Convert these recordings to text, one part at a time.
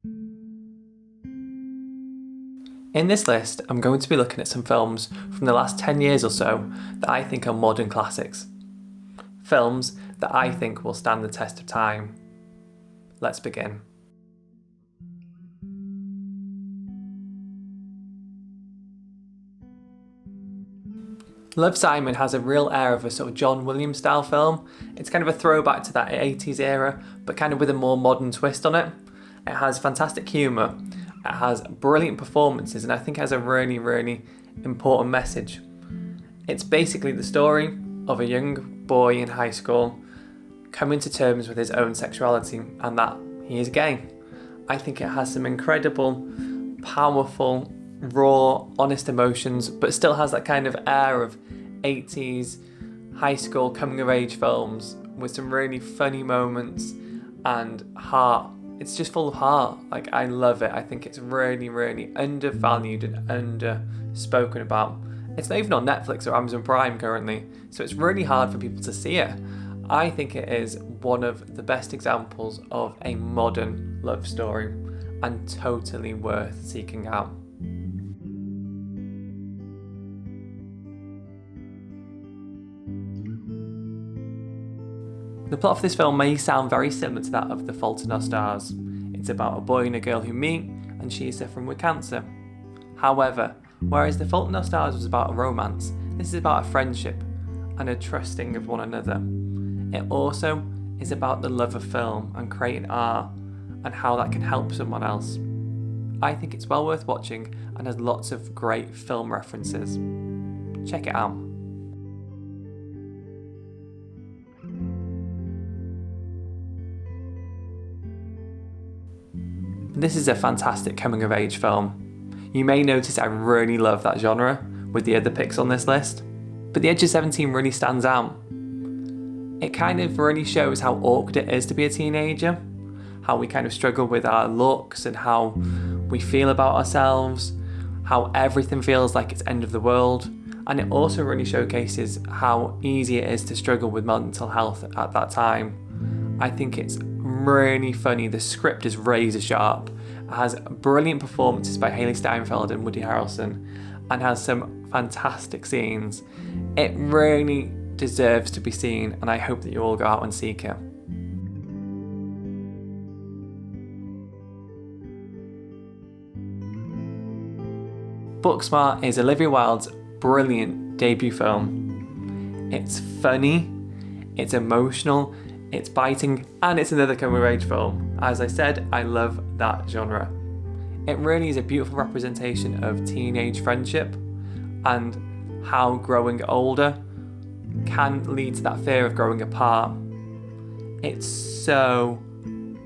In this list, I'm going to be looking at some films from the last 10 years or so that I think are modern classics. Films that I think will stand the test of time. Let's begin. Love, Simon has a real air of a sort of John Williams style film. It's kind of a throwback to that 80s era, but kind of with a more modern twist on it. It has fantastic humour, it has brilliant performances, and I think it has a really, really important message. It's basically the story of a young boy in high school coming to terms with his own sexuality and that he is gay. I think it has some incredible, powerful, raw, honest emotions, but still has that kind of air of 80s high school coming of age films with some really funny moments and heart. It's just full of heart. Like, I love it. I think it's really, really undervalued and under-spoken about. It's not even on Netflix or Amazon Prime currently, so it's really hard for people to see it. I think it is one of the best examples of a modern love story and totally worth seeking out. The plot of this film may sound very similar to that of The Fault in Our Stars. It's about a boy and a girl who meet, and she is suffering with cancer. However, whereas The Fault in Our Stars was about a romance, this is about a friendship and a trusting of one another. It also is about the love of film and creating art and how that can help someone else. I think it's well worth watching and has lots of great film references. Check it out. This is a fantastic coming of age film. You may notice I really love that genre with the other picks on this list, but The Edge of 17 really stands out. It kind of really shows how awkward it is to be a teenager, how we kind of struggle with our looks and how we feel about ourselves, how everything feels like it's end of the world, and it also really showcases how easy it is to struggle with mental health at that time. I think it's really funny. The script is razor sharp. It has brilliant performances by Haley Steinfeld and Woody Harrelson and has some fantastic scenes. It really deserves to be seen, and I hope that you all go out and seek it. Booksmart is Olivia Wilde's brilliant debut film. It's funny, it's emotional, it's biting, and it's another coming-of-age film. As I said, I love that genre. It really is a beautiful representation of teenage friendship and how growing older can lead to that fear of growing apart. It's so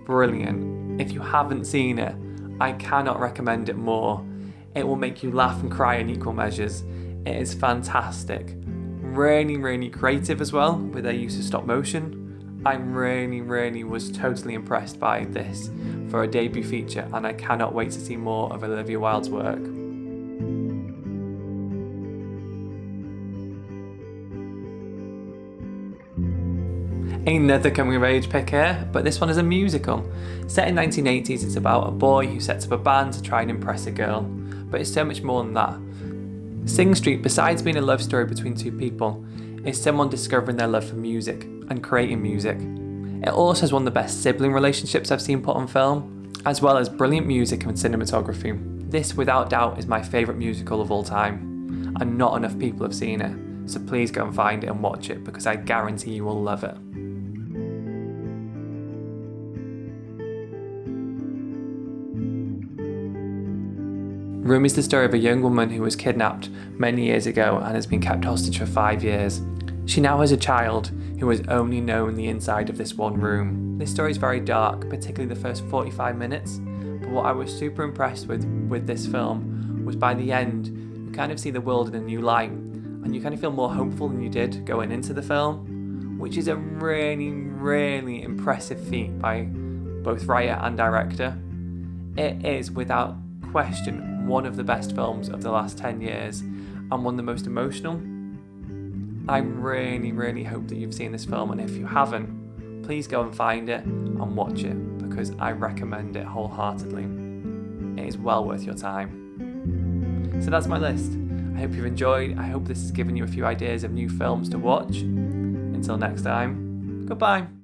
brilliant. If you haven't seen it, I cannot recommend it more. It will make you laugh and cry in equal measures. It is fantastic. Really, really creative as well with their use of stop motion. I really was totally impressed by this for a debut feature, and I cannot wait to see more of Olivia Wilde's work. Another coming of age pick here, but this one is a musical. Set in 1980s, it's about a boy who sets up a band to try and impress a girl, but it's so much more than that. Sing Street, besides being a love story between two people, is someone discovering their love for music and creating music. It also has one of the best sibling relationships I've seen put on film, as well as brilliant music and cinematography. This, without doubt, is my favourite musical of all time, and not enough people have seen it, so please go and find it and watch it because I guarantee you will love it. Room is the story of a young woman who was kidnapped many years ago and has been kept hostage for 5 years. She now has a child who has only known the inside of this one room. This story is very dark, particularly the first 45 minutes, but what I was super impressed with this film was by the end, you kind of see the world in a new light, and you kind of feel more hopeful than you did going into the film, which is a really, really impressive feat by both writer and director. It is, without question, one of the best films of the last 10 years and one of the most emotional. I really hope that you've seen this film, and if you haven't, please go and find it and watch it because I recommend it wholeheartedly. It is well worth your time. So that's my list. I hope you've enjoyed. I hope this has given you a few ideas of new films to watch. Until next time, goodbye.